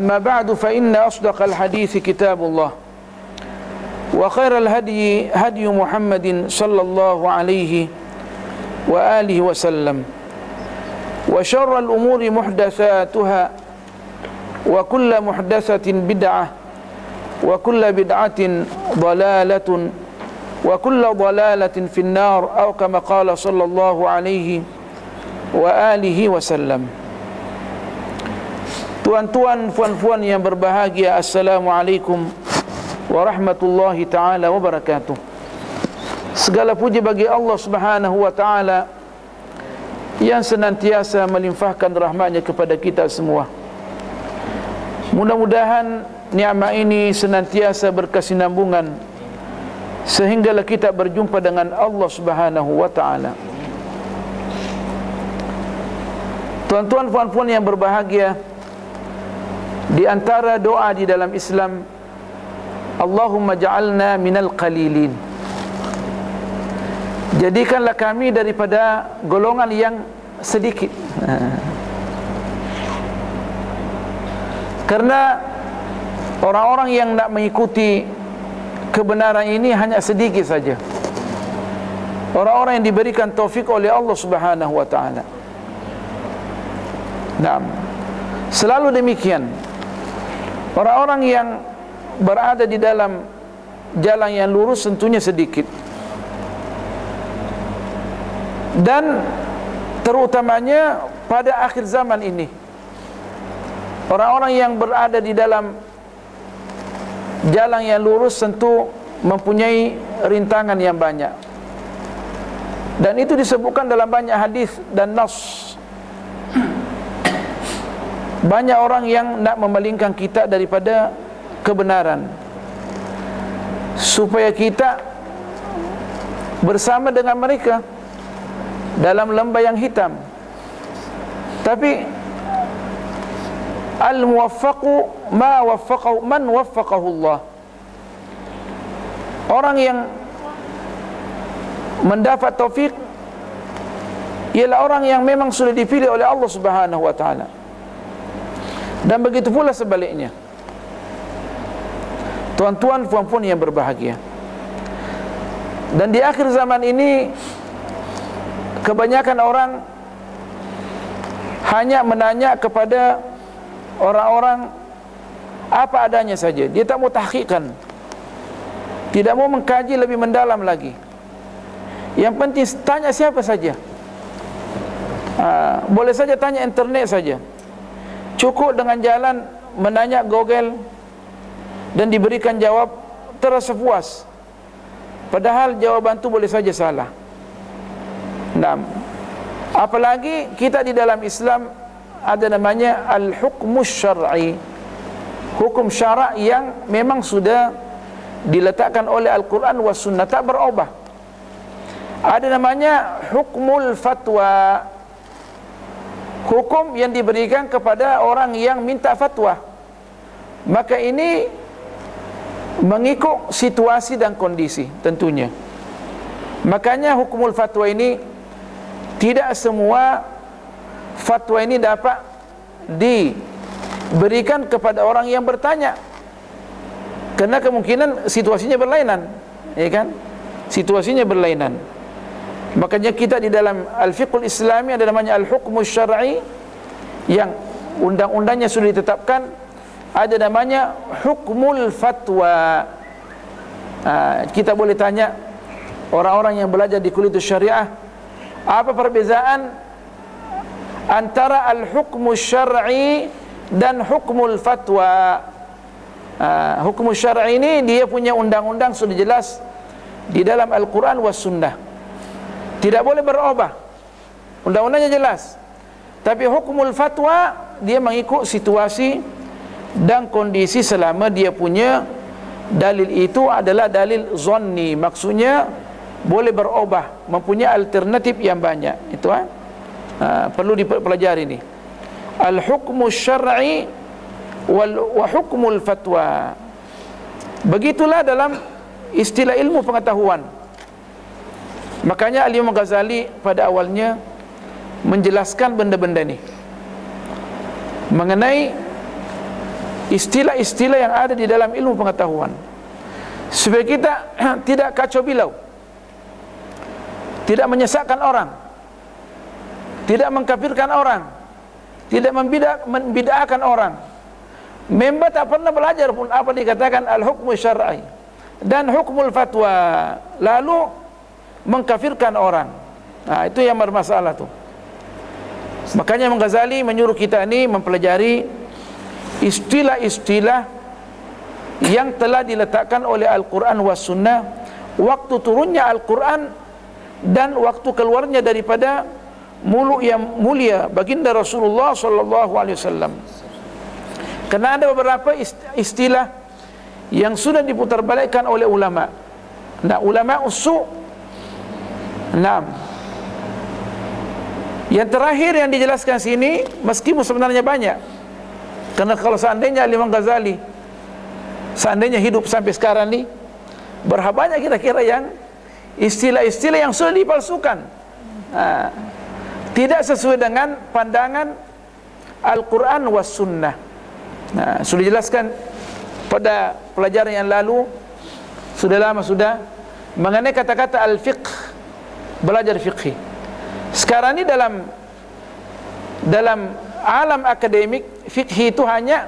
أما بعد فإن أصدق الحديث كتاب الله وخير الهدي هدي محمد صلى الله عليه وآله وسلم وشر الأمور محدثاتها وكل محدثة بدعة وكل بدعة ضلالة وكل ضلالة في النار أو كما قال صلى الله عليه وآله وسلم. Tuan-tuan, puan-puan yang berbahagia, Assalamualaikum warahmatullahi ta'ala wabarakatuh. Segala puji bagi Allah subhanahu wa ta'ala yang senantiasa melimpahkan rahmatnya kepada kita semua. Mudah-mudahan nikmat ini senantiasa berkesinambungan sehinggalah kita berjumpa dengan Allah subhanahu wa ta'ala. Tuan-tuan, puan-puan yang berbahagia, di antara doa di dalam Islam, Allahumma ja'alna minal qalilin, jadikanlah kami daripada golongan yang sedikit. Karena orang-orang yang nak mengikuti kebenaran ini hanya sedikit saja, orang-orang yang diberikan taufik oleh Allah subhanahu wa ta'ala. Nah, selalu demikian. Orang-orang yang berada di dalam jalan yang lurus tentunya sedikit. Dan terutamanya pada akhir zaman ini, orang-orang yang berada di dalam jalan yang lurus tentu mempunyai rintangan yang banyak. Dan itu disebutkan dalam banyak hadis dan nas. Banyak orang yang nak memalingkan kita daripada kebenaran, supaya kita bersama dengan mereka dalam lembah yang hitam. Tapi al-muwaffaqu ma waffaqahu man waffaqahu Allah. Orang yang mendapat taufik ialah orang yang memang sudah dipilih oleh Allah subhanahu wa ta'ala. Dan begitu pula sebaliknya. Tuan-tuan, puan-puan yang berbahagia, dan di akhir zaman ini kebanyakan orang hanya menanya kepada orang-orang apa adanya saja. Dia tak mau tahqiqkan, tidak mau mengkaji lebih mendalam lagi. Yang penting tanya siapa saja. Boleh saja tanya internet saja. Cukup dengan jalan menanya Google dan diberikan jawab terasa puas, padahal jawaban itu boleh saja salah. Nah, apalagi kita di dalam Islam ada namanya al-hukmus syar'i, hukum syarak yang memang sudah diletakkan oleh Al-Quran was sunnah, tak berubah. Ada namanya hukmul fatwa, hukum yang diberikan kepada orang yang minta fatwa. Maka ini mengikut situasi dan kondisi tentunya. Makanya hukumul fatwa ini, tidak semua fatwa ini dapat diberikan kepada orang yang bertanya, karena kemungkinan situasinya berlainan, ya kan? Situasinya berlainan. Makanya kita di dalam al-fiqhul islami ada namanya al-hukmus syar'i, yang undang-undangnya sudah ditetapkan. Ada namanya hukmul fatwa. Kita boleh tanya orang-orang yang belajar di kuliah syariah, apa perbezaan antara al-hukmus syar'i dan hukmul fatwa? Hukmus syar'i ini dia punya undang-undang sudah jelas di dalam Al-Quran was sunnah, tidak boleh berubah, undang-undangnya jelas. Tapi hukmul fatwa dia mengikut situasi dan kondisi, selama dia punya dalil itu adalah dalil zonni, maksudnya boleh berubah, mempunyai alternatif yang banyak. Itu perlu dipelajari ini, al-hukmus syar'i wa hukmul fatwa. Begitulah dalam istilah ilmu pengetahuan. Makanya Al-Imam Ghazali pada awalnya menjelaskan benda-benda ini mengenai istilah-istilah yang ada di dalam ilmu pengetahuan, supaya kita tidak kacau bilau, tidak menyesatkan orang, tidak mengkafirkan orang, tidak membid'ahkan orang. Member tak pernah belajar pun apa dikatakan al-hukmu syar'i dan hukmul fatwa, lalu mengkafirkan orang. Nah, itu yang bermasalah tuh. Makanya Imam Ghazali menyuruh kita ini mempelajari istilah-istilah yang telah diletakkan oleh Al-Quran was Sunnah, waktu turunnya Al-Quran dan waktu keluarnya daripada mulut yang mulia baginda Rasulullah sallallahu alaihi wasallam. Karena ada beberapa istilah yang sudah diputarbalikkan oleh ulama. Nah, ulama usul. Nah, yang terakhir yang dijelaskan sini, meskipun sebenarnya banyak, karena kalau seandainya Imam Ghazali seandainya hidup sampai sekarang ni, berapa banyak kira-kira yang istilah-istilah yang sudah dipalsukan, tidak sesuai dengan pandangan Al-Quran was Sunnah. Nah, sudah dijelaskan pada pelajaran yang lalu, sudah lama sudah, mengenai kata-kata al-fiqh, belajar fiqh. Sekarang ini dalam alam akademik, fiqh itu hanya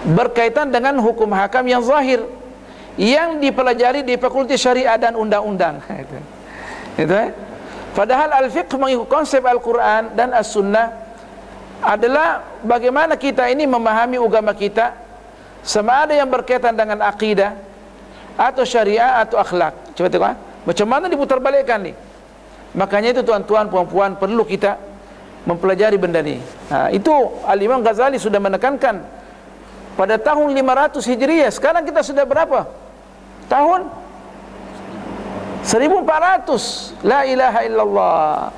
berkaitan dengan hukum hakam yang zahir yang dipelajari di Fakultas Syariah dan Undang-Undang. Itu. Padahal al-fiqh mengikut konsep Al-Quran dan As-Sunnah adalah bagaimana kita ini memahami agama kita, sama ada yang berkaitan dengan akidah atau syariah atau akhlak. Coba tengok macam mana diputarbalikkan ni. Makanya itu tuan-tuan puan-puan perlu kita mempelajari benda ni. Itu Al-Imam Ghazali sudah menekankan pada tahun 500 Hijriah. Sekarang kita sudah berapa? Tahun 1400. La ilaha illallah.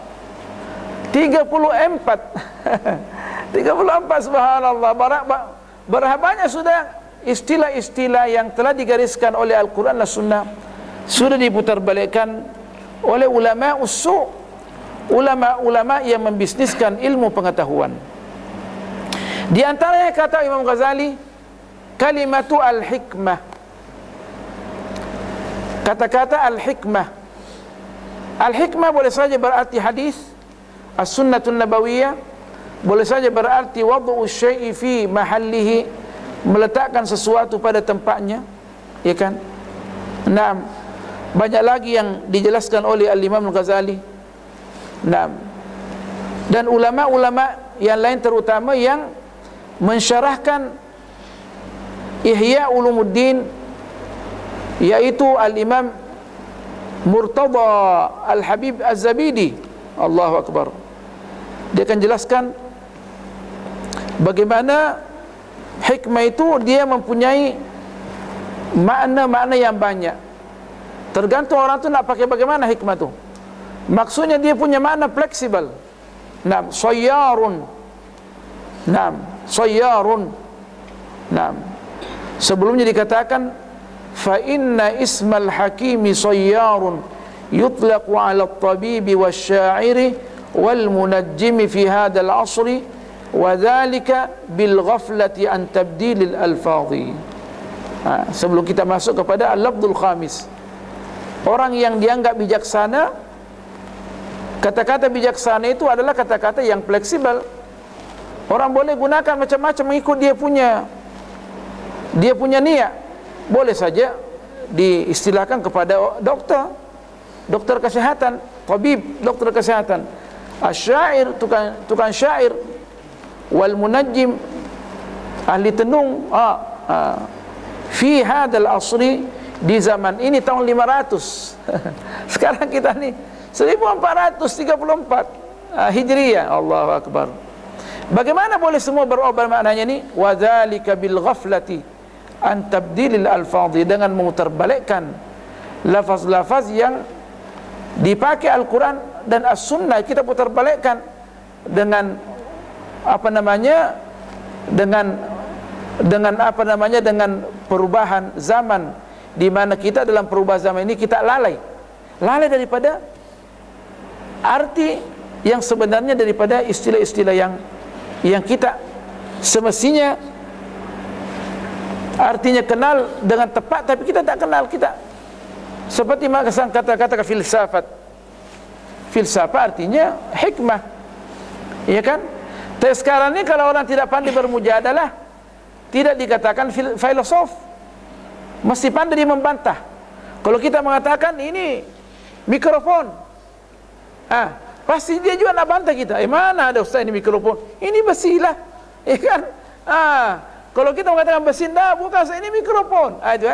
34 subhanallah. Berapa banyak sudah istilah-istilah yang telah digariskan oleh Al-Quran dan Sunnah sudah diputarbalikkan oleh ulama usul, ulama-ulama yang membisniskan ilmu pengetahuan. Di antaranya kata Imam Ghazali, kalimatu al-hikmah, kata-kata al-hikmah. Al-hikmah boleh saja berarti hadis, as-sunnatun nabawiyah, boleh saja berarti wad'u syai'i fi mahallihi, meletakkan sesuatu pada tempatnya, ya kan? Nah, banyak lagi yang dijelaskan oleh Al-Imam Al-Ghazali. Nah, dan ulama-ulama yang lain terutama yang mensyarahkan Ihya Ulumuddin, yaitu Al-Imam Murtada Al-Habib Az-Zabidi. Allahu Akbar. Dia akan jelaskan bagaimana hikmah itu dia mempunyai makna-makna yang banyak. Tergantung orang tu nak pakai bagaimana hikmah tu. Maksudnya dia punya makna fleksibel. Naam, sayyarun. Naam, sayyarun. Naam. Sebelumnya dikatakan fa inna ismal hakimi sayyarun yutlaqu 'ala at-tabibi wasy-sya'iri wal munajjimi fi hadzal 'asri wa dzalika bil ghaflati an tabdilil alfadhi. Sebelum kita masuk kepada al-lafdzul khamis, orang yang dianggap bijaksana, kata-kata bijaksana itu adalah kata-kata yang fleksibel. Orang boleh gunakan macam-macam mengikut dia punya niat. Boleh saja diistilahkan kepada dokter kesehatan, tabib, dokter kesehatan. Asyair, tukang syair, wal munajjim, ahli tenung. Fi hadzal asri, di zaman ini tahun 500. Sekarang kita ni 1434 Hijriah. Allahu Akbar. Bagaimana boleh semua berubah maknanya ni? Wa dzalika bil ghaflati an tabdilil alfadhi, dengan memutarbalikkan lafaz-lafaz yang dipakai Al-Quran dan As-Sunnah, kita putarbalikkan dengan apa namanya, dengan perubahan zaman, di mana kita dalam perubahan zaman ini kita lalai daripada arti yang sebenarnya, daripada istilah-istilah yang kita semestinya artinya kenal dengan tepat, tapi kita tak kenal. Kita seperti makna kata-kata filsafat. Filsafat artinya hikmah, ya kan? Tapi sekarang ni kalau orang tidak pandai bermujadalah, tidak dikatakan filosof, mesti pandai dia membantah. Kalau kita mengatakan ini mikrofon, pasti dia juga nak bantah kita. Mana ada ustaz ini mikrofon? Ini besi lah, ya kan? Kalau kita mengatakan besi, bukan ustaz, ini mikrofon. Itu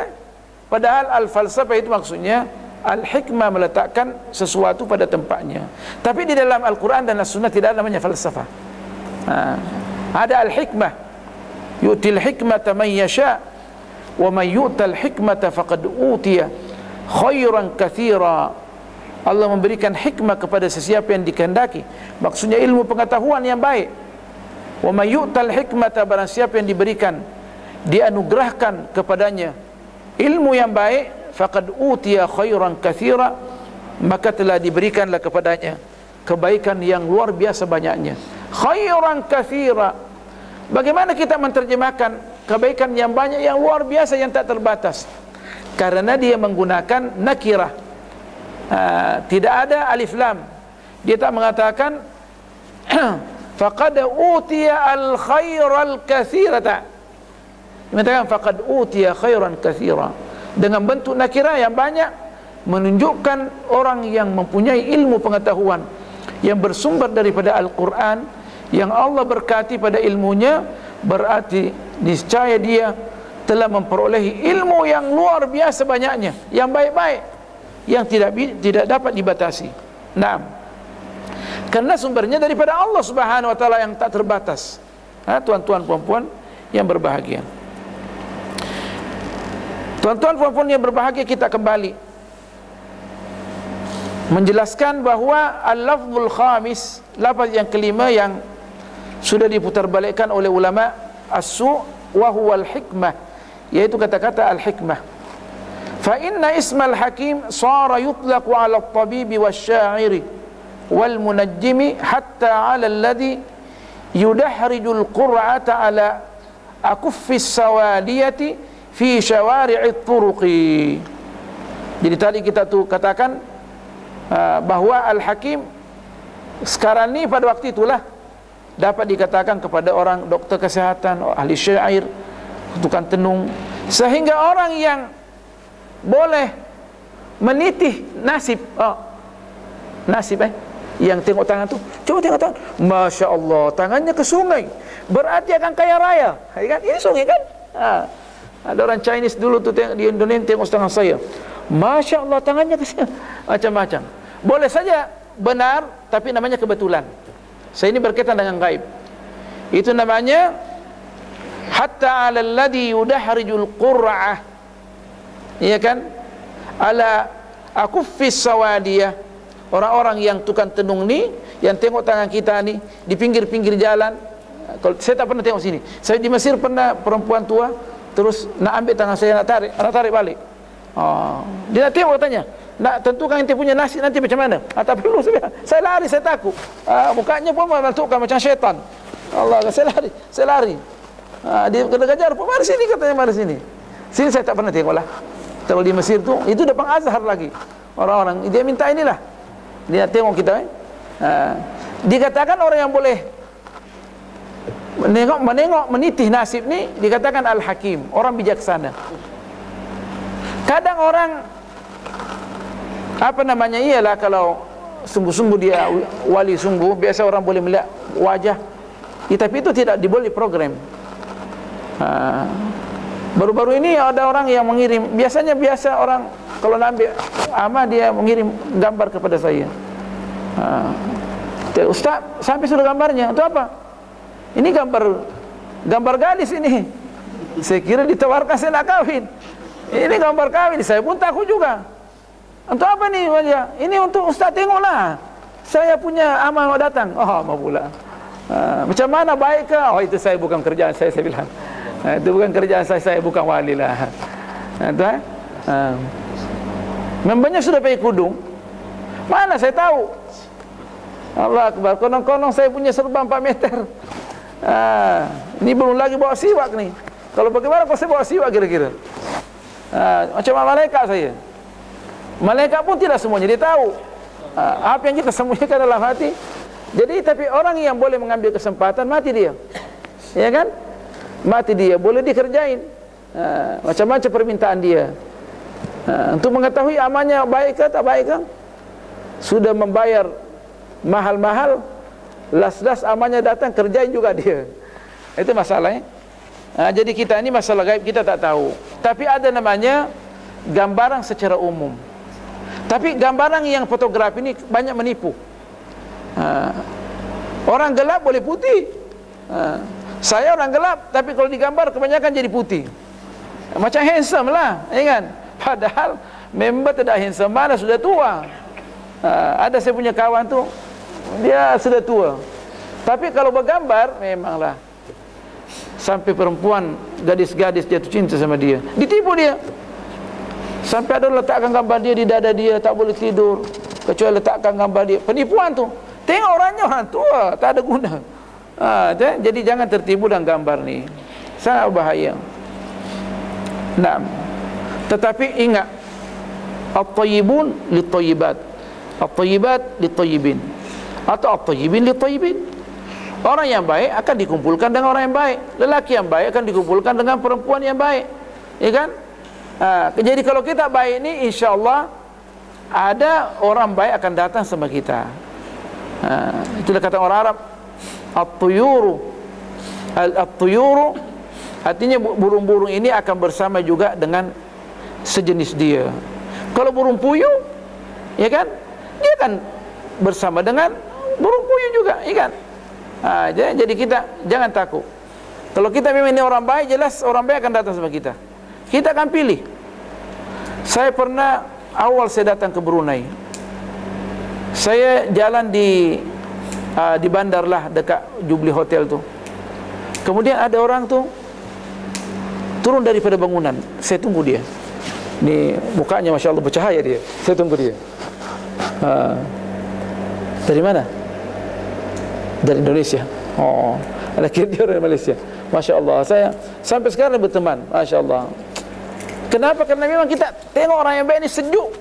Padahal al-falsafah itu maksudnya al-hikmah, meletakkan sesuatu pada tempatnya. Tapi di dalam Al-Quran dan As-Sunnah tidak ada namanya falsafah. Ada al-hikmah, yu'til hikmata man yasha wa man yu'tal hikmata faqad utiya khairan katsira. Allah memberikan hikmah kepada sesiapa yang dikehendaki, maksudnya ilmu pengetahuan yang baik. Wa man yu'tal hikmata, barang siapa yang diberikan, dianugerahkan kepadanya ilmu yang baik, faqad utiya khairan katsira, maka telah diberikanlah kepadanya kebaikan yang luar biasa banyaknya. Khairan katsira, bagaimana kita menerjemahkan kebaikan yang banyak, yang luar biasa, yang tak terbatas? Karena dia menggunakan nakirah, tidak ada alif lam. Dia tak mengatakan faqad utiya al khairal katsirata, mengatakan faqad utiya khairan katsira dengan bentuk nakirah yang banyak, menunjukkan orang yang mempunyai ilmu pengetahuan yang bersumber daripada Al-Quran, yang Allah berkati pada ilmunya, berarti niscaya dia telah memperolehi ilmu yang luar biasa banyaknya, yang baik-baik, yang tidak dapat dibatasi. Nah, karena sumbernya daripada Allah Subhanahu wa taala yang tak terbatas. Tuan-tuan puan-puan yang berbahagia, tuan-tuan puan-puan yang berbahagia, kita kembali menjelaskan bahawa al-lafzul khamis, lafaz yang kelima yang sudah diputarbalikkan oleh ulama as-su' wa huwa al-hikmah, yaitu kata-kata al-hikmah. Fa inna ismal hakim sara yutlaqu ala at-tabibi wasy-sya'iri wal munajjimi hatta ala alladhi yudahrijul qur'ata ala akuffis sawadiyati fi syawari'it turuqi. Jadi tadi kita tu katakan bahawa al-hakim sekarang ni pada waktu itulah dapat dikatakan kepada orang doktor kesihatan, ahli syair, tukang tenung, sehingga orang yang boleh menitih nasib, yang tengok tangan tu, coba tengok tangan, Masya Allah, tangannya ke sungai, berarti akan kaya raya, kan? Ini sungai kan? Ada orang Chinese dulu tu di Indonesia tengok tangan saya, Masya Allah, tangannya ke sini, macam-macam. Boleh saja benar, tapi namanya kebetulan. Saya ini berkaitan dengan gaib. Itu namanya hatta 'alal ladzi yudahrijul qur'ah, ya kan? Ala akuffis sawadiyah, orang-orang yang tukang tenung ni, yang tengok tangan kita ni di pinggir-pinggir jalan. Kalau saya tak pernah tengok sini. Saya di Mesir pernah, perempuan tua terus nak ambil tangan saya, nak tarik balik. Dia nak tengok, katanya, nak tentukan ente punya nasib nanti macam mana. Tak perlu saya lari, saya takut. Mukanya pun menentukan macam syaitan. Allah, saya lari. Dia kena kejar, mari sini, katanya, mari sini. Sini saya tak pernah tengok lah. Kalau di Mesir tu, itu depan Azhar lagi. Orang-orang dia minta inilah, dia tengok kita. Dikatakan orang yang boleh menengok menitih nasib ni dikatakan al-hakim, orang bijaksana. Kadang orang ialah kalau sungguh-sungguh dia wali sungguh, biasa orang boleh melihat wajah, tapi itu tidak diboleh program. Baru-baru ini ada orang yang mengirim, biasa orang kalau nak ambil amal dia mengirim gambar kepada saya. Ustaz, sampai sudah gambarnya, itu apa? Ini gambar gadis ini. Saya kira ditawarkan saya nak kahwin. Ini gambar kahwin, saya pun takut juga. Untuk apa ni wajah? Ini untuk Ustaz, tengoklah. Saya punya amal mau datang. Mau pula. Macam mana, baik ke? Itu saya bukan kerjaan saya bilang. Itu bukan kerjaan saya bukan wali lah. Membanya sudah pakai kudung. Mana saya tahu? Allah Akbar. Konon-konon saya punya serban 4 meter. Ini belum lagi bawa siwak ni. Kalau bagaimana kalau saya bawa siwak kira-kira? Macam malaikat saya. Malaikat pun tidak semuanya dia tahu apa yang kita sembunyikan dalam hati. Jadi tapi orang yang boleh mengambil kesempatan, mati dia, ya kan? Mati dia, boleh dikerjain macam-macam permintaan dia. Untuk mengetahui amalnya baik ke tak baik ke, sudah membayar mahal-mahal, las-las amalnya datang, kerjain juga dia. Itu masalahnya. Jadi kita ini masalah gaib kita tak tahu. Tapi ada namanya gambaran secara umum. Tapi gambaran yang fotografi ini banyak menipu. Orang gelap boleh putih. Saya orang gelap, tapi kalau digambar kebanyakan jadi putih. Macam handsome lah, ya kan? Padahal member tidak handsome, mana sudah tua. Ada saya punya kawan tu, dia sudah tua. Tapi kalau bergambar, memanglah sampai perempuan, gadis-gadis jatuh cinta sama dia, ditipu dia. Sampai ada letakkan gambar dia di dada dia, tak boleh tidur kecuali letakkan gambar dia. Penipuan tu. Tengok orangnya orang tua, tak ada guna. Jadi jangan tertipu dengan gambar ni, sangat bahaya. Nah, tetapi ingat, at-tayyibun lit-tayyibat, at-tayyibat lit-tayyibin, atau at-tayyibin lit-tayyibin. Orang yang baik akan dikumpulkan dengan orang yang baik. Lelaki yang baik akan dikumpulkan dengan perempuan yang baik, ya kan? Jadi kalau kita baik ni, insya-Allah ada orang baik akan datang sama kita. Itulah kata orang Arab, at-tuyuru, at-tuyuru artinya burung-burung ini akan bersama juga dengan sejenis dia. Kalau burung puyuh, ya kan, dia akan bersama dengan burung puyuh juga, ya kan? Jadi kita jangan takut. Kalau kita memang ini orang baik, jelas orang baik akan datang sama kita. Kita akan pilih. Saya pernah awal saya datang ke Brunei, saya jalan di bandar lah, dekat Jubilee Hotel tu. Kemudian ada orang tu turun daripada bangunan. Saya tunggu dia. Ni mukanya Masya Allah bercahaya dia. Saya tunggu dia. Dari mana? Dari Indonesia. Oh, ada kira dia orang Malaysia. Masya Allah. Saya sampai sekarang berteman. Masya Allah. Kenapa? Karena memang kita tengok orang yang baik ni sejuk.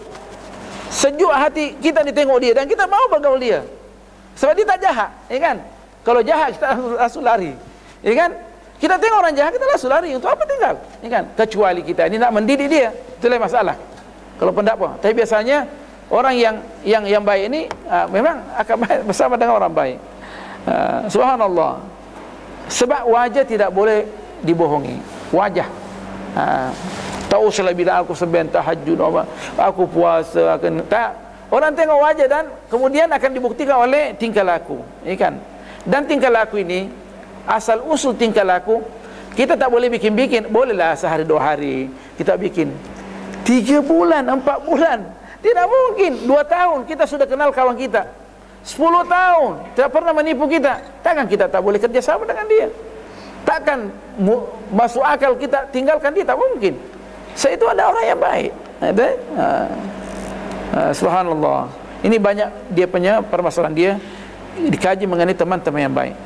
Sejuk hati kita ditengok dia dan kita mau bergaul dia. Sebab dia tak jahat, ya kan? Kalau jahat kita langsung lari, ya kan? Kita tengok orang jahat kita langsung lari. Untuk apa tinggal, ya kan? Kecuali kita ini nak mendidik dia, itulah masalah. Kalau pendakwah. Tapi biasanya orang yang baik ini memang akan baik bersama dengan orang baik. Subhanallah. Sebab wajah tidak boleh dibohongi. Wajah. Tak usahlah bila aku sembahyang tahajud, aku puasa, tak. Orang tengok wajah dan kemudian akan dibuktikan oleh tingkah laku, ya kan? Dan tingkah laku ini, asal usul tingkah laku, kita tak boleh bikin-bikin. Bolehlah sehari 2 hari kita bikin. 3 bulan, 4 bulan, tidak mungkin. 2 tahun kita sudah kenal kawan kita, 10 tahun tidak pernah menipu kita. Takkan kita tak boleh kerjasama dengan dia? Takkan masuk akal kita tinggalkan dia? Tak mungkin. Saya itu ada orang yang baik. Subhanallah. Ini banyak dia punya permasalahan dia dikaji mengenai teman-teman yang baik.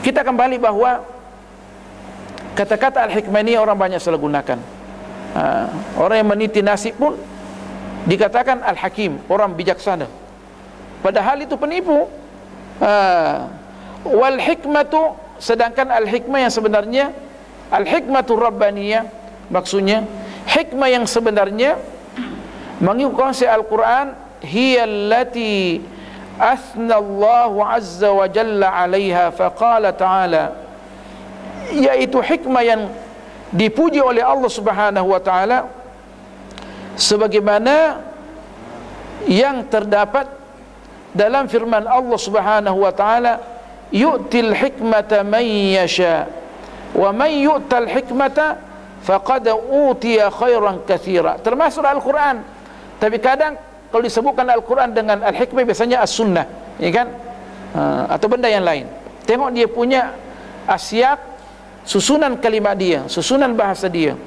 Kita kembali bahawa kata-kata al-hikmah ini orang banyak salah gunakan. Orang yang meniti nasib pun dikatakan al-hakim, orang bijaksana. Padahal itu penipu. Wal hikmatu, sedangkan al-hikmah yang sebenarnya, al-hikmatu rabbaniyah, maksudnya hikmah yang sebenarnya mengikut konsep Al-Quran, hiya allati athna Allah azza wa jalla 'alaiha faqala ta'ala, yaitu hikmah yang dipuji oleh Allah Subhanahu wa taala sebagaimana yang terdapat dalam firman Allah Subhanahu wa taala, yu'til hikmata man yasha wa man yu'tal hikmata faqad utiya khairan katsira. Termasuk Al-Quran. Tapi kadang kalau disebutkan Al-Quran dengan Al-Hikmah biasanya As-Sunnah, ya kan? Atau benda yang lain. Tengok dia punya asyak, susunan kalimat dia, susunan bahasa dia.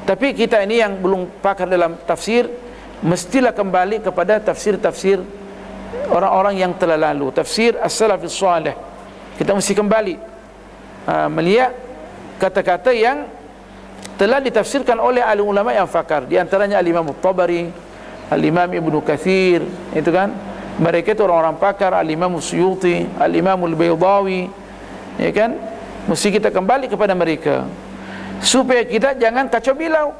Tapi kita ini yang belum pakar dalam tafsir, mestilah kembali kepada tafsir-tafsir orang-orang yang telah lalu, tafsir as-salafus salih. Kita mesti kembali melihat kata-kata yang telah ditafsirkan oleh ahli ulama yang fakar, di antaranya Al-Imam At-Tabari, Al-Imam Ibnu Katsir, itu kan. Mereka itu orang-orang pakar, Al-Imam Suyuti, Al-Imam Al-Baydawi, ya kan. Mesti kita kembali kepada mereka supaya kita jangan kacau bilau.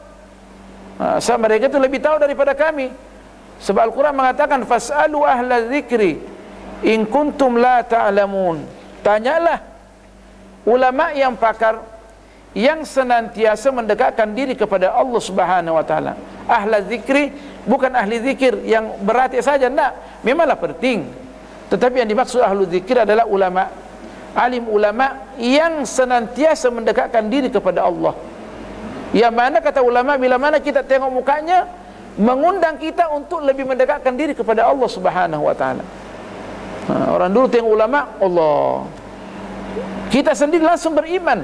Sebab mereka itu lebih tahu daripada kami. Sebab Al-Quran mengatakan fas'alu ahla dzikri in kuntum la ta'lamun. Tanyalah ulama yang pakar, yang senantiasa mendekatkan diri kepada Allah Subhanahu wa taala. Ahla zikri bukan ahli zikir yang berarti saja, enggak. Memanglah penting. Tetapi yang dimaksud ahlu zikir adalah ulama, alim ulama yang senantiasa mendekatkan diri kepada Allah. Yang mana kata ulama, bila mana kita tengok mukanya, mengundang kita untuk lebih mendekatkan diri kepada Allah Subhanahu wa taala. Orang dulu tengok ulama, Allah. Kita sendiri langsung beriman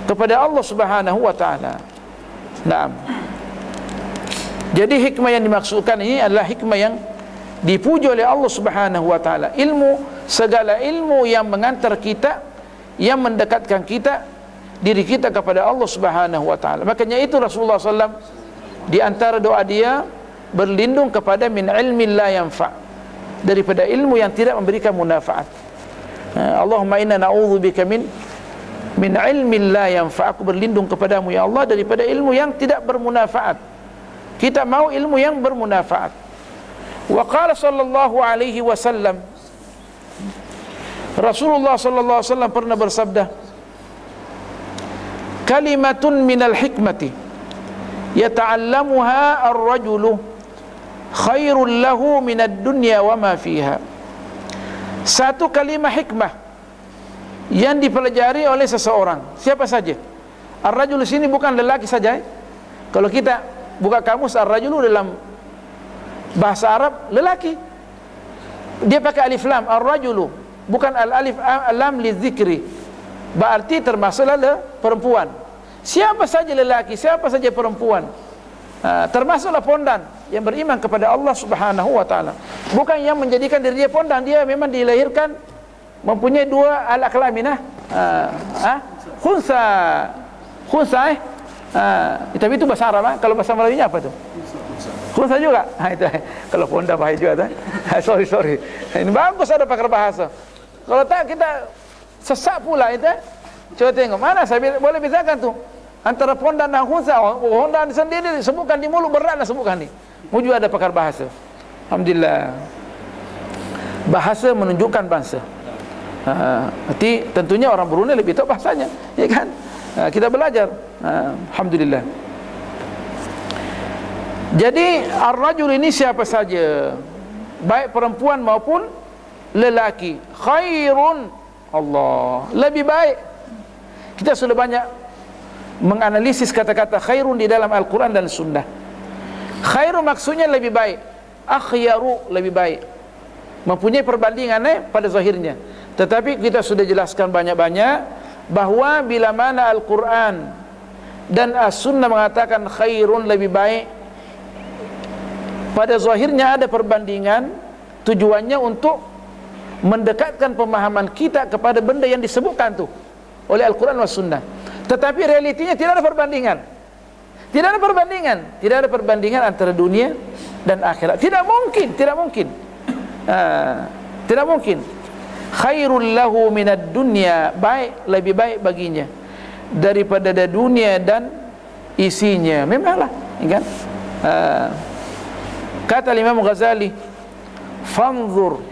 kepada Allah Subhanahu wa taala. Naam. Jadi hikmah yang dimaksudkan ini adalah hikmah yang dipuji oleh Allah Subhanahu wa taala. Ilmu, segala ilmu yang mengantar kita, yang mendekatkan kita, diri kita kepada Allah Subhanahu wa taala. Makanya itu Rasulullah SAW di antara doa dia berlindung kepada min ilmin la yanfa', daripada ilmu yang tidak memberikan munafaat. Allahumma inna na'udzubika min ilmin la yanfa'. Aku berlindung kepadamu ya Allah daripada ilmu yang tidak bermunafaat. Kita mau ilmu yang bermunafaat. Wa qala sallallahu alaihi wasallam, Rasulullah sallallahu alaihi wasallam pernah bersabda, kalimatun minal hikmati yata'allamuha ar-rajulu khairul lahu minad dunya wa ma fiha. Satu kalimat hikmah yang dipelajari oleh seseorang, siapa saja. Ar-rajul sini bukan lelaki saja. Kalau kita buka kamus ar-rajulu dalam bahasa Arab, lelaki. Dia pakai alif lam, ar-rajulu, bukan al-alif lam lidzikri. Berarti termasuklah perempuan. Siapa saja lelaki, siapa saja perempuan, termasuklah pondan yang beriman kepada Allah Subhanahu wa taala. Bukan yang menjadikan diri dia pondan, dia memang dilahirkan mempunyai dua alat kelamin, khunsa. Khunsa tapi itu bahasa Arab. Kalau bahasa Melayunya apa tu? Khunsa juga. Itu kalau pondan bahaya juga tu. Sorry. Ini bagus ada pakar bahasa. Kalau tak kita sesak pula itu. Coba tengok mana saya boleh bezakan tu antara pondan dan khunsa. Pondan sendiri sebutkan di mulut berat nak sebutkan ni. Muju ada pakar bahasa. Alhamdulillah. Bahasa menunjukkan bangsa. Nanti tentunya orang Brunei lebih tahu bahasanya, ya kan? Kita belajar. Alhamdulillah. Jadi ar-rajul ini siapa saja, baik perempuan maupun lelaki, khairun, Allah, lebih baik. Kita sudah banyak menganalisis kata-kata khairun di dalam Al-Quran dan Sunnah. Khairun maksudnya lebih baik, akhyaru lebih baik, mempunyai perbandingannya pada zahirnya. Tetapi kita sudah jelaskan banyak-banyak bahawa bila mana Al-Quran dan As-Sunnah mengatakan khairun lebih baik, pada zahirnya ada perbandingan, tujuannya untuk mendekatkan pemahaman kita kepada benda yang disebutkan tu oleh Al-Quran dan Sunnah. Tetapi realitinya tidak ada perbandingan. Tidak ada perbandingan. Tidak ada perbandingan antara dunia dan akhirat. Tidak mungkin. Tidak mungkin. Khairul lahu minad dunya, baik, lebih baik baginya daripada dunia dan isinya. Memanglah, kan? Kata Imam Ghazali, fanzur,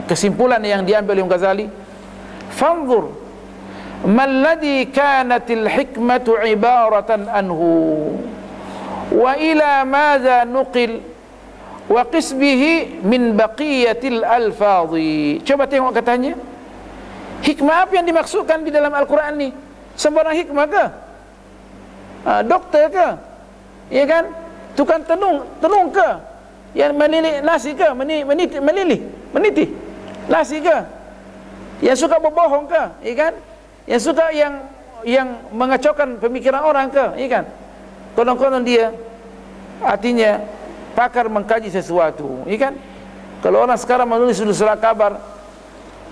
kesimpulan yang diambil Imam Ghazali, fanzur malladhi kanatil hikmatu ibaratan anhu wa ila madza nuqil wa qisbihi min baqiyatil alfadhi. Coba tengok katanya, hikmah apa yang dimaksudkan di dalam Al-Quran ni? Sembarang hikmah ke? Doktor ke? Ya kan? Tukang tenung ke? Yang melilit nasi ke? Meniti nasi ke? Yang suka berbohong ke? Ya kan? Yang suka yang mengacaukan pemikiran orang ke? Ya kan? Konon-konon dia artinya pakar mengkaji sesuatu, ya kan? Kalau orang sekarang menulis surat kabar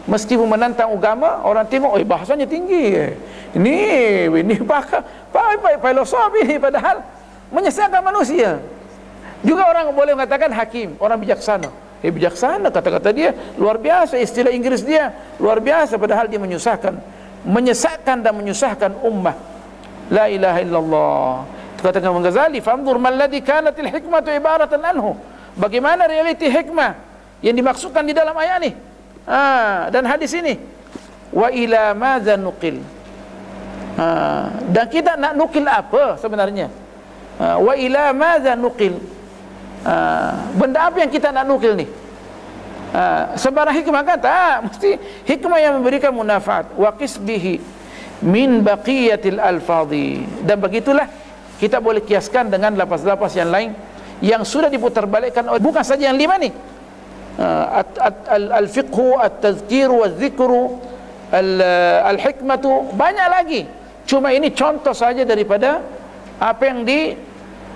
meskipun menantang agama, orang tengok, bahasanya tinggi, Ini pakai filosofi ini, padahal menyesatkan manusia. Juga orang boleh mengatakan hakim, orang bijaksana. Bijaksana, kata-kata dia luar biasa, istilah Inggris dia luar biasa, padahal dia menyesatkan dan menyusahkan ummah. La ilaha illallah. Katakan Imam Ghazali, "Fanzur mal ladzi kanatil hikmatu ibaratan anhu." Bagaimana realiti hikmah yang dimaksudkan di dalam ayat ini dan hadis ini. Wa ila madza nuqil. Dan kita nak nukil apa sebenarnya? Wa ila madza nuqil. Benda apa yang kita nak nukil ni? Sembarang hikmah kan? Tak, mesti hikmah yang memberikan munafaat. Wa qisbihi min baqiyatil alfadhi. Dan begitulah kita boleh kiaskan dengan lafaz-lafaz yang lain yang sudah diputarbalikkan oleh, bukan saja yang 5 ni, al-fiqhu, at-tazkiru, az-zikru, al-hikmatu, banyak lagi. Cuma ini contoh saja daripada apa yang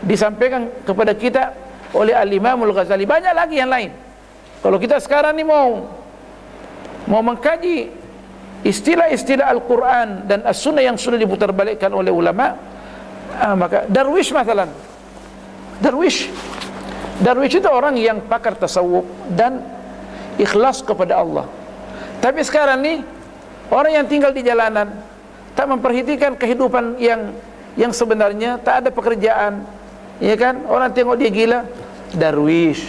disampaikan kepada kita oleh Al-Imam Al-Ghazali. Banyak lagi yang lain. Kalau kita sekarang ni mau mengkaji istilah-istilah Al-Quran dan As-Sunnah yang sudah diputarbalikkan oleh ulama, maka Darwish masalah. Darwish itu orang yang pakar tasawuf dan ikhlas kepada Allah. Tapi sekarang ni orang yang tinggal di jalanan, tak memperhatikan kehidupan yang sebenarnya, tak ada pekerjaan, ya kan? Orang tengok dia gila, darwish.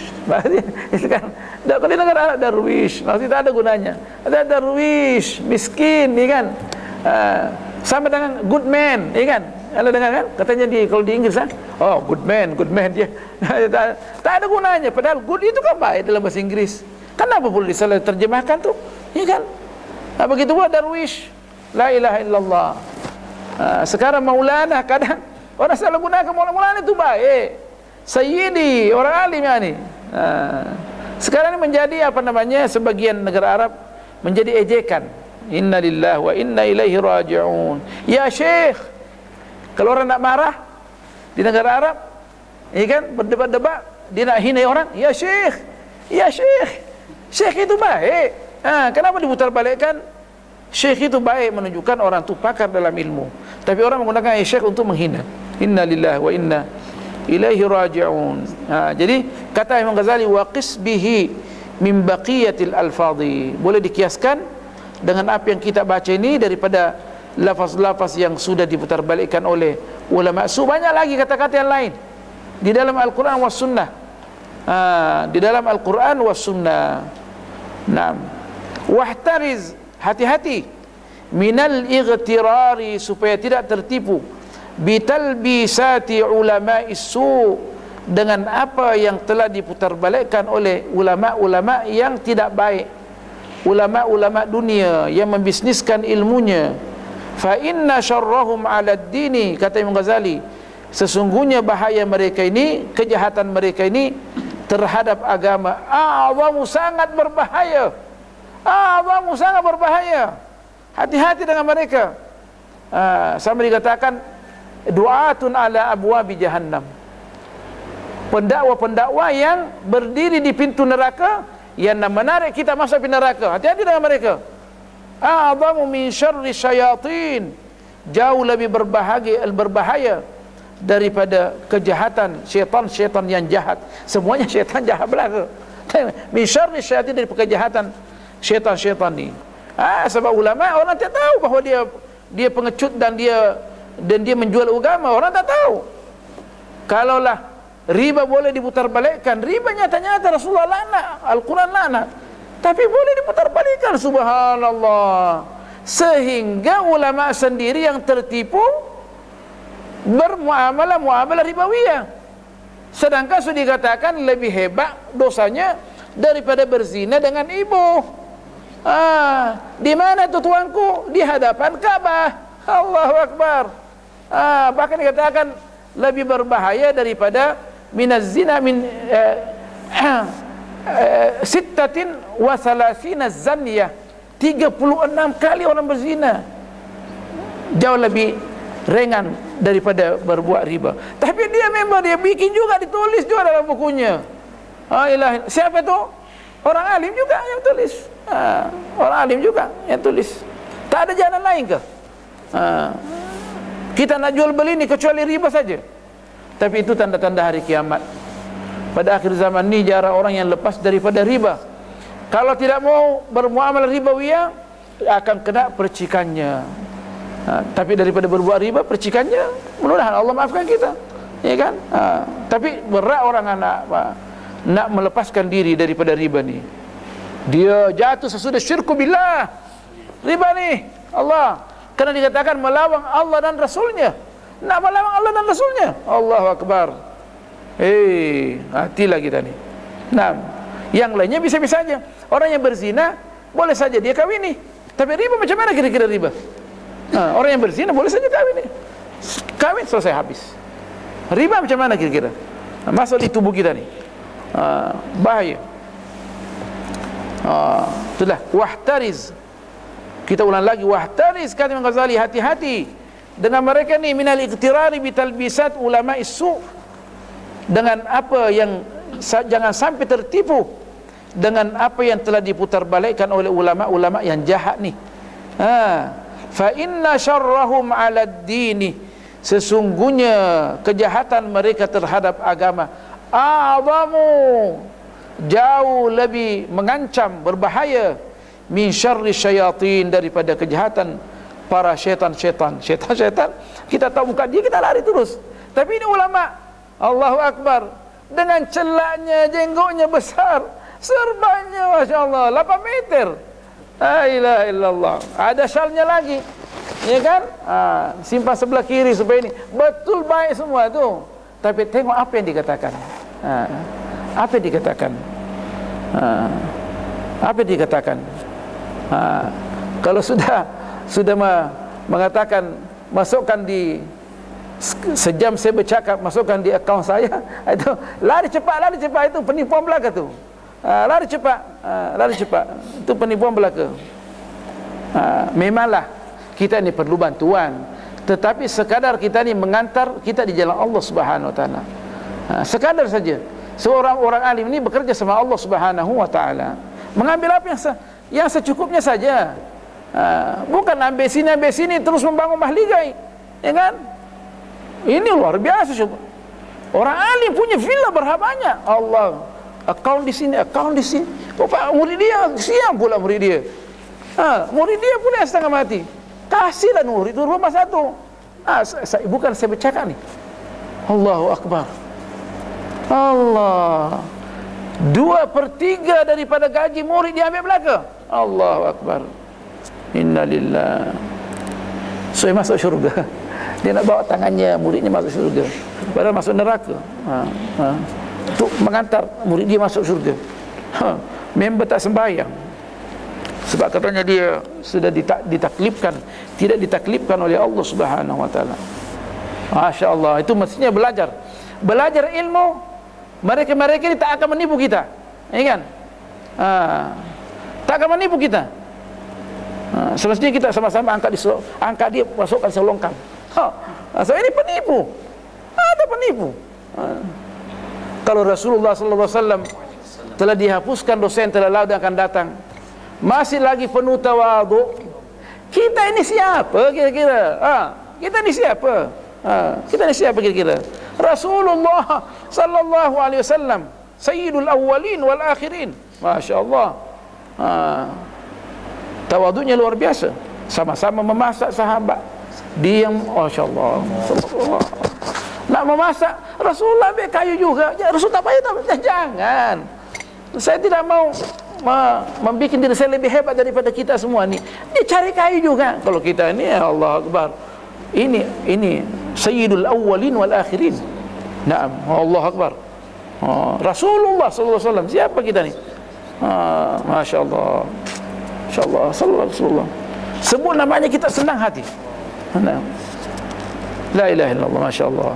Itu kan, kalau di negara Arab darwish, maksudnya tak ada gunanya. Ada darwish, miskin, ya kan? Sama dengan good man, ya kan? Anda dengar kan? Katanya kalau di Inggris, oh good man dia. Tak ada gunanya. Padahal good itu kan baik dalam bahasa Inggris. Kenapa perlu disalah terjemahkan tu? Ya kan? Begitu pula darwish. La ilaha illallah. Sekarang maulana, kadang orang salah gunakan maulana itu baik. Sayyidi, orang alim ya ni. Sekarang ini menjadi apa namanya, sebagian negara Arab menjadi ejekan. Inna lillahi wa inna ilaihi raji'un. Ya Syekh. Kalau orang nak marah di negara Arab, ya kan, berdebat-debat, dia nak hina orang, ya Syekh, ya Syekh. Syekh itu baik. Kenapa diputarbalikkan? Syekh itu baik, menunjukkan orang itu pakar dalam ilmu. Tapi orang menggunakan Syekh untuk menghina. Inna lillahi wa inna ilaihi raji'un. Jadi kata Imam Ghazali, wa qisbihi min baqiyatil alfadhi, boleh dikiaskan dengan apa yang kita baca ini daripada lafaz-lafaz yang sudah diputarbalikkan oleh ulama. Banyak lagi kata-kata yang lain di dalam Al-Quran was sunnah. Di dalam Al-Quran was sunnah. Naam. Wahtariz, hati-hati, minal ightirari, supaya tidak tertipu, bitalbisati ulama'is su, dengan apa yang telah diputarbalikkan oleh ulama-ulama yang tidak baik, ulama-ulama dunia yang membisniskan ilmunya. Fa inna syarrahum 'ala ad-dini, kata Imam Ghazali, sesungguhnya bahaya mereka ini, kejahatan mereka ini terhadap agama, a'zamu, sangat berbahaya. A'zamu, sangat berbahaya. Hati-hati dengan mereka. Sampai dikatakan du'atun ala abwabi jahannam, pendakwa-pendakwa yang berdiri di pintu neraka yang menarik kita masuk ke neraka. Hati-hati dengan mereka. A'zamu min syarri syayatin, jauh lebih berbahaya daripada kejahatan syaitan-syaitan yang jahat. Semuanya syaitan jahat belaka. Min syarri syayatin, dari kejahatan syaitan-syaitan ni. Sebab ulama, orang tak tahu bahawa dia pengecut dan dia menjual agama. Orang tak tahu. Kalaulah riba boleh diputarbalikkan, riba nyata-nyata Rasulullah laknat, Al-Quran laknat, tapi boleh diputarbalikkan, subhanallah, sehingga ulama sendiri yang tertipu bermuamalah ribawiyah. Sedangkan sudah dikatakan lebih hebat dosanya daripada berzina dengan ibu. Di mana itu tuanku? Di hadapan Ka'bah. Allahu Akbar. Bahkan dikatakan lebih berbahaya daripada minaz zina min sittatin wa salasina zaniyah, 36 kali orang berzina, jauh lebih ringan daripada berbuat riba. Tapi dia memang dia bikin juga, ditulis juga dalam bukunya. Siapa tu? Orang alim juga yang tulis. Orang alim juga yang tulis. Tak ada jalan lain ke? Kita nak jual beli ni kecuali riba saja. Tapi itu tanda-tanda hari kiamat. Pada akhir zaman ni jarang orang yang lepas daripada riba. Kalau tidak mau bermuamalah ribawiyah, akan kena percikannya. Tapi daripada berbuat riba, percikannya, mudah-mudahan Allah maafkan kita, ya kan? Tapi berat orang nak melepaskan diri daripada riba ni. Dia jatuh sesudah syirku billah. Riba ni Allah, kerana dikatakan melawang Allah dan Rasulnya. Nak melawang Allah dan Rasulnya, Allahu Akbar. Hatilah kita ni. Nah, yang lainnya bisa-bisa saja. Orang yang berzina boleh saja dia kawini. Tapi riba macam mana kira-kira riba? Orang yang berzina boleh saja kawin. Kawin selesai habis. Riba macam mana kira-kira? Masuk di tubuh kita ni. Bahaya. Itulah wahtariz. Kita ulang lagi, wahtariz, kata Imam Ghazali, hati-hati dengan mereka ni minal iqtirari bitalbisat ulama isu, dengan apa yang jangan sampai tertipu dengan apa yang telah diputarbalikkan oleh ulama-ulama yang jahat ni. Fa inna syarrahum 'ala ad-dini, sesungguhnya kejahatan mereka terhadap agama a'zamu, jauh lebih mengancam, berbahaya, min syarri syayatin, daripada kejahatan para syaitan-syaitan. Syaitan-syaitan kita tahu muka dia, kita lari terus. Tapi ini ulama, Allahu Akbar, dengan celaknya, jenggotnya besar, serbanya Masya Allah 8 meter, la ilaha illallah, ada syalnya lagi, ya kan? Simpan sebelah kiri supaya ini betul baik semua tu. Tapi tengok apa yang dikatakan. Apa yang dikatakan? Apa yang dikatakan? Kalau sudah mengatakan masukkan di sejam saya bercakap, masukkan di akaun saya, itu lari cepat itu penipuan belaka tu. Lari cepat itu penipuan belaka. Memanglah kita ni perlu bantuan, tetapi sekadar kita ni mengantar kita di jalan Allah Subhanahu wa taala. Sekadar saja. Seorang orang alim ni bekerja sama Allah Subhanahu wa taala, mengambil apa yang secukupnya saja. Bukan ambil sini terus membangun mahligai, ya kan? Ini luar biasa. Orang alim punya villa berapa banyak, Allah, akaun di sini. Bapak murid dia siang pula, murid dia pula yang setengah mati, kasihlah murid itu rumah satu. Bukan saya bercakap ni, Allahu Akbar, Allah, 2/3 daripada gaji murid diambil belaka. Allahu Akbar, innalillah. So masuk syurga, dia nak bawa tangannya muridnya masuk syurga, padahal masuk neraka. Untuk mengantar murid dia masuk syurga. Member tak sembahyang sebab katanya dia sudah ditaklifkan, tidak ditaklifkan oleh Allah Subhanahu wa taala. Masya Allah, itu mestinya belajar ilmu. Mereka ini tak akan menipu kita, ya kan? Tak akan menipu kita. Semestinya kita sama-sama angkat dia, masukkan selongkang. So ini penipu, ada penipu. Kalau Rasulullah sallallahu alaihi wasallam telah dihapuskan dosa yang telah lalu dan akan datang, masih lagi penuh tawadhu, kita ini siapa kira-kira? Kita ini siapa? Kita ini siapa kira-kira? Rasulullah sallallahu alaihi wasallam, sayyidul awwalin wal akhirin. Masya Allah. Tawadhunya luar biasa. Sama-sama memasak sahabat, dia yang Masya Allah, nak memasak, Rasulullah ambil kayu juga. Rasul tak payah, jangan. Saya tidak mau membuat diri saya lebih hebat daripada kita semua ni. Dia cari kayu juga. Kalau kita ni, Allah Akbar, ini sayyidul awwalin wal akhirin. Naam, Allah Akbar. Rasulullah sallallahu alaihi wasallam, siapa kita ni? Masya Allah, Masya Allah, sallallahu alaihi wasallam. Sebut namanya kita senang hati. La ilaha illallah, Masya Allah.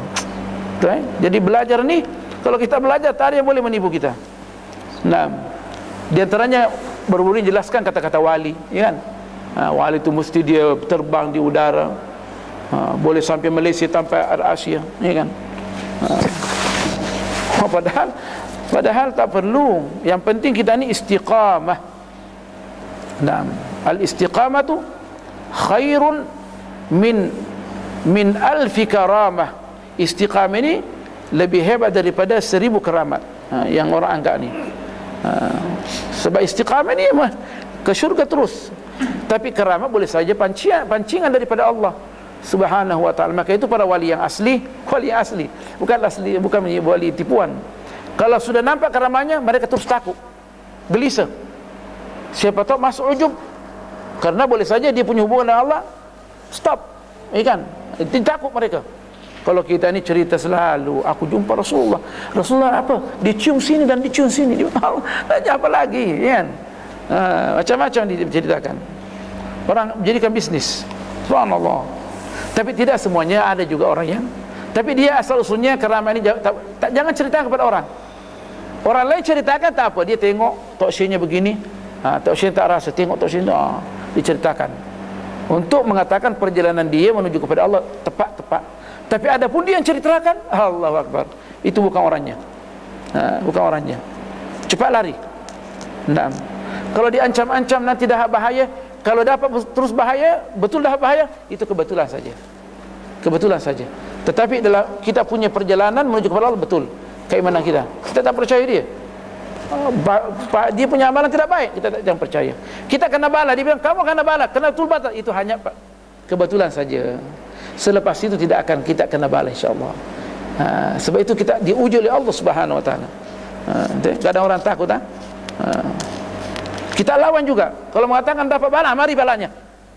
Jadi belajar ni, kalau kita belajar, tak ada yang boleh menipu kita. Nah, di antaranya berburu jelaskan kata-kata wali, ya kan? Wali itu mesti dia terbang di udara, boleh sampai Malaysia tanpa Asia, ya kan? Padahal tak perlu. Yang penting kita ni istiqamah. Nah, al-istiqamatu khairun min alfi karamah. Istiqamah ini lebih hebat daripada 1000 keramat yang orang anggap ni. Sebab istiqamah ni ke syurga terus. Tapi keramat boleh saja pancingan daripada Allah Subhanahu wa ta'ala. Maka itu para wali yang asli, bukan wali tipuan. Kalau sudah nampak keramatnya, mereka terus takut, gelisah. Siapa tahu masuk ujub, karena boleh saja dia punya hubungan dengan Allah stop, kan? Takut mereka. Kalau kita ni cerita selalu, aku jumpa Rasulullah apa? Dicium sini dan dicium sini. Tanya apa lagi, kan? Macam-macam diceritakan. Orang jadikan bisnis. Subhanallah. Tapi tidak semuanya, ada juga orang yang, tapi dia asal usulnya keramat ini jangan ceritakan kepada orang. Orang lain ceritakan tak apa, dia tengok talkshow-nya begini, talkshow tak rasa, tengok talkshow diceritakan untuk mengatakan perjalanan dia menuju kepada Allah tepat. Tapi ada pun dia yang ceritakan, Allahu Akbar, itu bukan orangnya. Bukan orangnya. Cepat lari. Nah, kalau diancam-ancam nanti dah bahaya, kalau dapat terus bahaya, betul dah bahaya, itu kebetulan saja. Kebetulan saja. Tetapi dalam kita punya perjalanan menuju kepada Allah betul keimanan kita. Kita tak percaya dia. Dia punya amalan tidak baik, kita jangan percaya. Kita kena bala, dia bilang kamu kena bala, kena betul batal, itu hanya kebetulan saja. Selepas itu tidak akan kita kena bala, insya-Allah. Sebab itu kita diuji oleh Allah Subhanahu wa taala. Kadang orang takut, kita lawan juga. Kalau mengatakan dapat bala, mari balanya.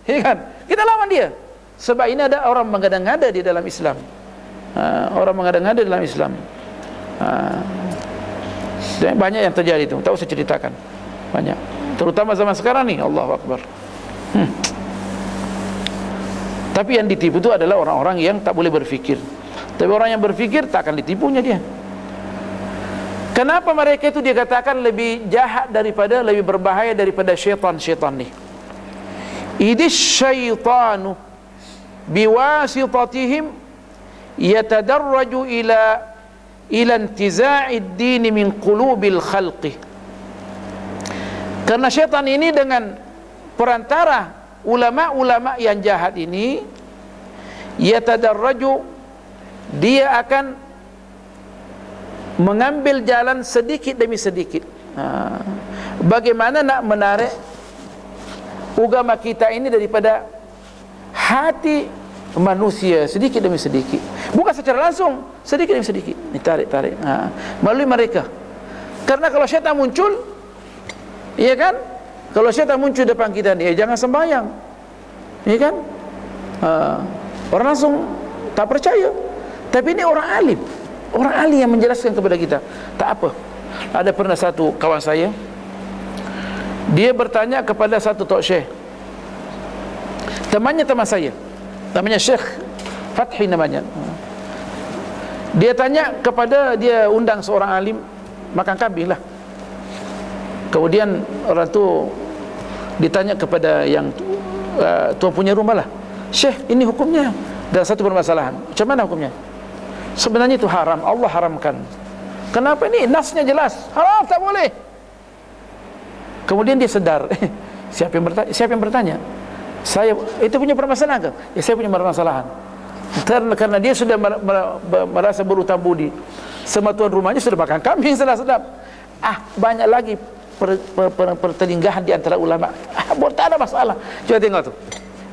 Ya kan? Kita lawan dia. Sebab ini ada orang mengada-ngada di dalam Islam. Orang mengada-ngada dalam Islam. Banyak yang terjadi itu. Tak usah ceritakan. Banyak. Terutama zaman sekarang ni, Allahu Akbar. Tapi yang ditipu itu adalah orang-orang yang tak boleh berfikir. Tapi orang yang berfikir tak akan ditipunya dia. Kenapa mereka itu dia katakan lebih jahat daripada, lebih berbahaya daripada syaitan-syaitan ni? Idis syaitanu biwasitatihim yatadarraju ila intiza'id dini min qulubil khalqi. Karena syaitan ini dengan perantara ulama-ulama yang jahat ini, yatadarraju, dia akan mengambil jalan sedikit demi sedikit. Bagaimana nak menarik agama kita ini daripada hati manusia sedikit demi sedikit, bukan secara langsung, sedikit demi sedikit ditarik melalui mereka. Karena kalau syaitan muncul, iya kan, kalau syaitan muncul depan kita ni, jangan sembahyang, iya kan, orang langsung tak percaya. Tapi ini orang alim, orang alim yang menjelaskan kepada kita. Tak apa. Ada pernah satu kawan saya, dia bertanya kepada satu tok syekh, teman saya, namanya Syekh Fathi namanya. Dia tanya kepada, dia undang seorang alim makan kambing lah. Kemudian orang tu ditanya kepada yang tuan punya rumah lah, Syekh, ini hukumnya dalam satu permasalahan, macam mana hukumnya? Sebenarnya itu haram, Allah haramkan. Kenapa ini? Nasnya jelas, haram, tak boleh. Kemudian dia sedar, siapa yang bertanya? Saya, itu punya permasalahan ke? Ya, saya punya permasalahan. Karena dia sudah merasa berhutang budi, sama tuan rumahnya sudah makan kambing sedap-sedap. Banyak lagi pertelinggahan di antara ulama. Tak ada masalah. Coba tengok tu,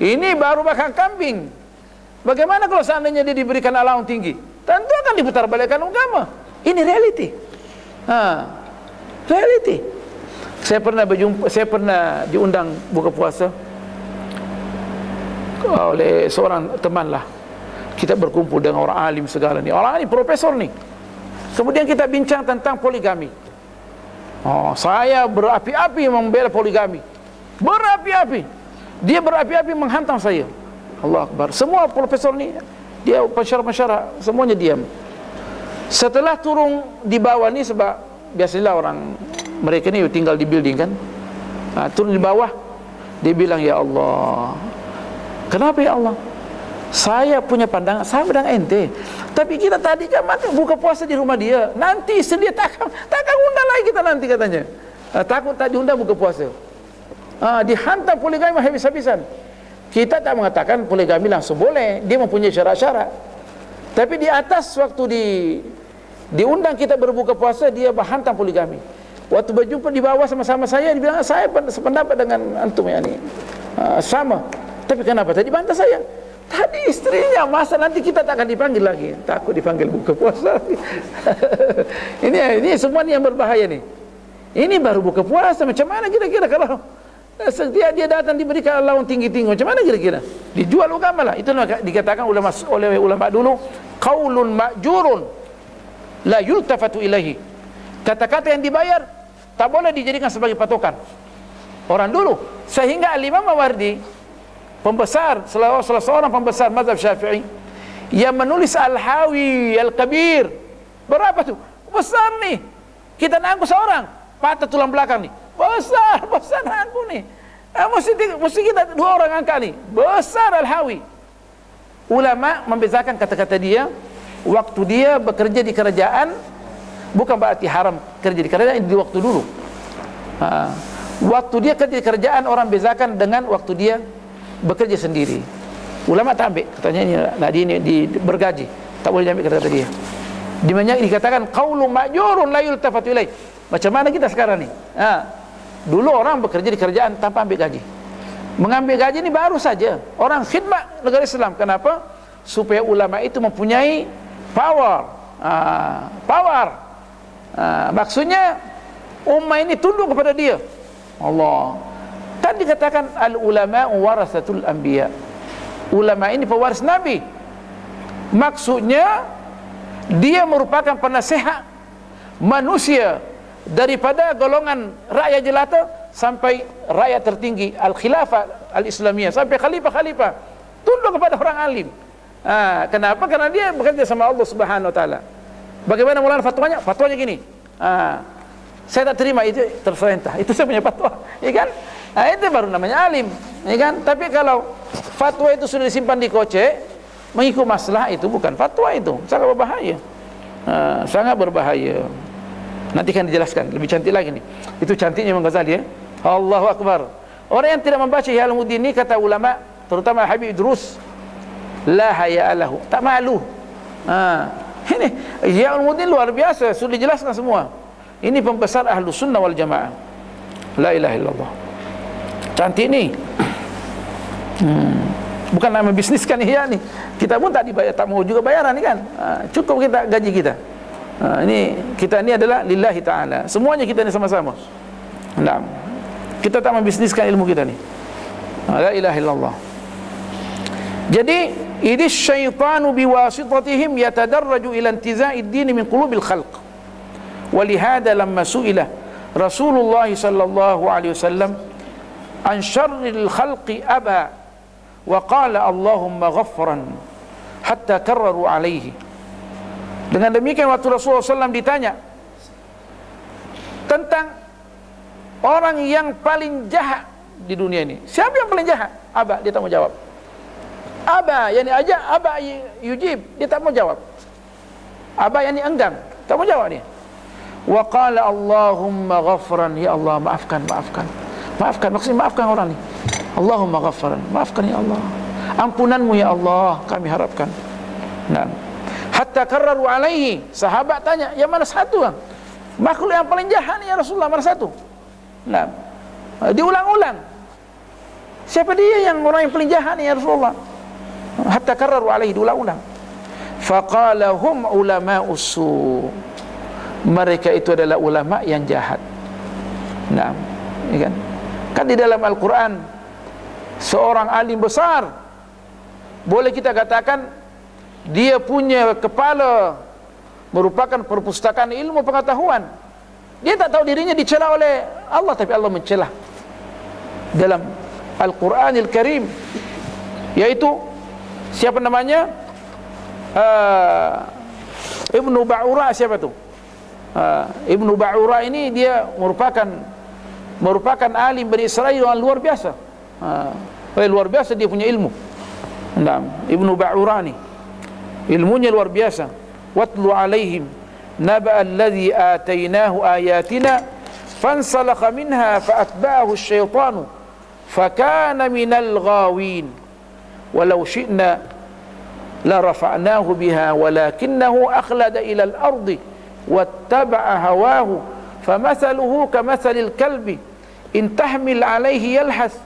ini baru makan kambing. Bagaimana kalau seandainya dia diberikan allowance tinggi? Tentu akan diputar balikkan agama. Ini reality. Reality. Saya pernah diundang buka puasa oleh seorang teman lah. Kita berkumpul dengan orang alim segala ni, orang alim, profesor ni. Kemudian kita bincang tentang poligami. Saya berapi-api membela poligami, berapi-api. Dia berapi-api menghantam saya. Allah Akbar. Semua profesor ni, dia pensyarah-pensyarah, semuanya diam. Setelah turun di bawah ni, sebab biasalah orang mereka ni tinggal di building kan, turun di bawah, dia bilang, ya Allah, kenapa ya Allah? Saya punya pandangan, saya pedang ente. Tapi kita tadi kan makan buka puasa di rumah dia. Nanti dia takkan undang lagi kita nanti katanya. Takut tak diundang buka puasa. Dihantam poligami habis-habisan. Kita tak mengatakan poligami langsung boleh, dia mempunyai syarat-syarat. Tapi di atas waktu diundang kita berbuka puasa, dia berhantam poligami. Waktu berjumpa di bawah sama-sama saya, dia bilang saya sependapat dengan antum ya ni. Sama. Tapi kenapa tadi bantah saya? Tadi istrinya, masa nanti kita tak akan dipanggil lagi. Takut dipanggil buka puasa. ini semua ni yang berbahaya ni. Ini baru buka puasa, macam mana kira-kira kalau setiap dia datang diberikan lawan tinggi-tinggi, macam mana kira-kira? Dijual agama lah. Itu dikatakan oleh ulama dulu, qaulun ma'jurun la yultafatu ilaihi. Kata-kata yang dibayar tak boleh dijadikan sebagai patokan orang dulu. Sehingga Al-Imam Mawardi, pembesar, salah seorang pembesar mazhab Syafi'i, yang menulis Al-Hawi Al-Kabir, berapa tu? Besar nih. Kita nangku seorang, patah tulang belakang nih. Besar nangku nih. Mesti kita dua orang angkat nih. Besar Al-Hawi. Ulama membezakan kata-kata dia. Waktu dia bekerja di kerajaan, bukan berarti haram kerja di kerajaan di waktu dulu. Waktu dia kerja di kerajaan, orang bezakan dengan waktu dia bekerja sendiri. Ulama tak ambil katanya ini bergaji, tak boleh ambil kata-kata dia. Di mana dikatakan qaulun ma'jurun la yultafatu ilaih. Macam mana kita sekarang ni? Dulu orang bekerja di kerajaan tanpa ambil gaji. Mengambil gaji ini baru saja orang khidmat negara Islam. Kenapa? Supaya ulama itu mempunyai power. Maksudnya ummah ini tunduk kepada dia. Allah. Kan dikatakan al-ulama warasatul anbiya. Ulama ini pewaris Nabi. Maksudnya dia merupakan penasihat manusia daripada golongan rakyat jelata sampai rakyat tertinggi, al-khilafah al-islamiyah, sampai khalifah-khalifah tunduk kepada orang alim. Kenapa? Karena dia bekerja sama Allah Subhanahu wa taala. Bagaimana mulai fatwanya? Fatwanya gini. Saya tak terima, itu terserah, itu saya punya fatwa, ya kan? Itu baru namanya alim, ya kan? Tapi kalau fatwa itu sudah disimpan di kocek, mengikut masalah, itu bukan fatwa, itu sangat berbahaya. Sangat berbahaya. Nanti kan dijelaskan lebih cantik lagi nih. Itu cantiknya Imam Ghazali ya. Allahu Akbar. Orang yang tidak membaca Ihya Ulumuddin ini, kata ulama, terutama Habib Idrus, la haya lahu, tak malu. Ini Ihya Ulumuddin luar biasa, sudah dijelaskan semua. Ini pembesar Ahlus Sunnah wal Jamaah. La ilaha illallah. Cantik nih. Bukan nama bisnis kan Ihya nih. Kita pun tak dibayar, tak mau juga bayaran nih kan. Cukup kita gaji kita. Ini kita ini adalah lillahi ta'ala. Semuanya kita ini sama-sama. Nah, kita tak membisniskan ilmu kita ni. La ilaha illallah. Jadi ini syaitanu biwasitatihim yatadarraju ila intiza'id din min qulubil khalq. Walihada lamma su'ila Rasulullah sallallahu alaihi wasallam an syarril khalqi aba wa qala Allahumma ghaffran hatta karraru alaihi. Dengan demikian waktu Rasulullah SAW ditanya tentang orang yang paling jahat di dunia ini, siapa yang paling jahat? Aba, dia tak mau jawab. Aba, yang diajak, aba yujib, dia tak mau jawab. Aba yang enggan, tak mau jawab dia. Wa qala Allahumma ghafran, ya Allah maafkan, maksudnya maafkan orang ni. Allahumma ghafran, maafkan ya Allah, ampunanmu ya Allah kami harapkan. Nah, hatta karraru alaihi, sahabat tanya, yang mana satu bang? Makhluk yang paling jahat ni ya Rasulullah, mana satu? Nah, diulang-ulang, siapa dia yang orang yang paling jahat ni ya Rasulullah? Hatta karraru alaihi, diulang-ulang. Faqala hum ulama'us su', mereka itu adalah ulama yang jahat. Nah, ya kan di dalam Al-Quran seorang alim besar, boleh kita katakan dia punya kepala merupakan perpustakaan ilmu pengetahuan. Dia tak tahu dirinya dicela oleh Allah, tapi Allah mencela dalam Al-Quranil Karim, yaitu siapa namanya? Ibnu Ba'ura. Siapa tu? Ibnu Ba'ura ini dia merupakan alim Bani Israil yang luar biasa. Luar biasa dia punya ilmu. Nah, Ibnu Ba'ura ni ilmunya luar biasa. Watlu alaihim naba alladhi atainahu ayatina fansalakha minha faatba'ahu asyaitanu fakana minal ghawin. walau syi'na la rafa'nahu biha walakinnahu akhlada ila al-ardi wattaba'a hawahu famathaluhu kamathalil kalbi in tahmil alayhi yalhath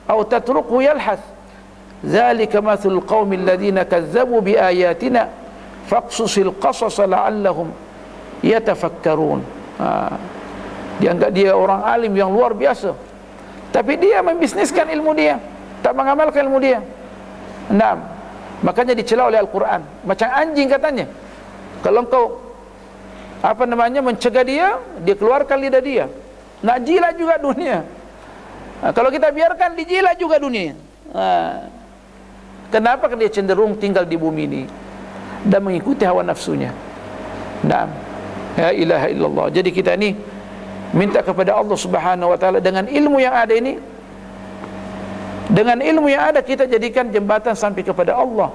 aw tatruku yalhath dzalika mathalul qaumil ladzina kazzabu biayatina faqsusil qasasa la'allahum yatafakkarun. Dianggap dia orang alim yang luar biasa, tapi dia membisniskan ilmu dia, tak mengamalkan ilmu dia. Makanya dicela oleh Al-Quran. Macam anjing katanya, kalau engkau mencegah dia, dia keluarkan lidah dia, nak jilat juga dunia. Kalau kita biarkan, dijilat juga dunia. Kenapa? Dia cenderung tinggal di bumi ini dan mengikuti hawa nafsunya. La ilaha illallah. Jadi kita ni minta kepada Allah Subhanahu wa taala dengan ilmu yang ada ini, dengan ilmu yang ada kita jadikan jembatan sampai kepada Allah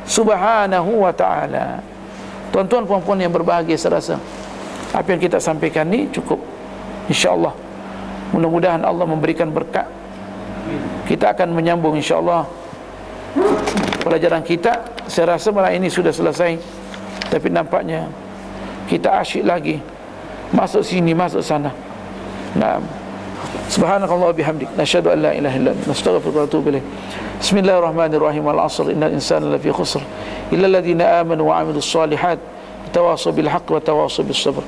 Subhanahu wa taala. Tuan-tuan puan-puan yang berbahagia, saya rasa apa yang kita sampaikan ni cukup, insya-Allah. Mudah-mudahan Allah memberikan berkat. Kita akan menyambung insya-Allah pelajaran kita. Saya rasa malam ini sudah selesai, tapi nampaknya kita asyik lagi masuk sini, masuk sana. Subhanakallah bihamdik, nasyhadu an la ilaha illa anta, nastaghfiruka wa natubu ilaik. Bismillahirrahmanirrahim. Wal 'asr innal insana lafi khusr illa alladhina amanu wa 'amilus solihat tawasaw bil haqq wa tawasaw bis sabr.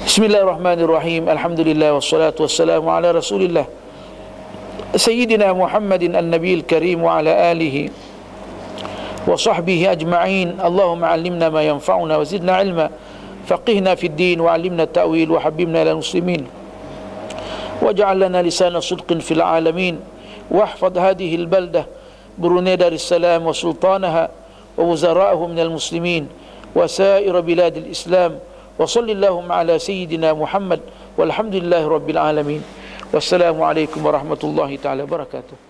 Bismillahirrahmanirrahim. Alhamdulillah wassalatu wassalamu ala Rasulillah Sayyidina Muhammadin an-nabiyil karim wa ala alihi wa sahbihi ajma'in. Allahumma 'allimna ma yanfa'una wa zidna 'ilma, faqihna fid din wa 'allimna at-ta'wil wa habibna ilal muslimin waj'al lana lisana sidqin fil 'alamin wahfadh hadhihi al-baldah Brunei Darussalam wa sultanaha wa wuzara'ahu minal muslimin wa sa'ir biladil islam wa sallallahu ala sayyidina Muhammad walhamdulillahi rabbil alamin. Wassalamu alaikum warahmatullahi taala wabarakatuh.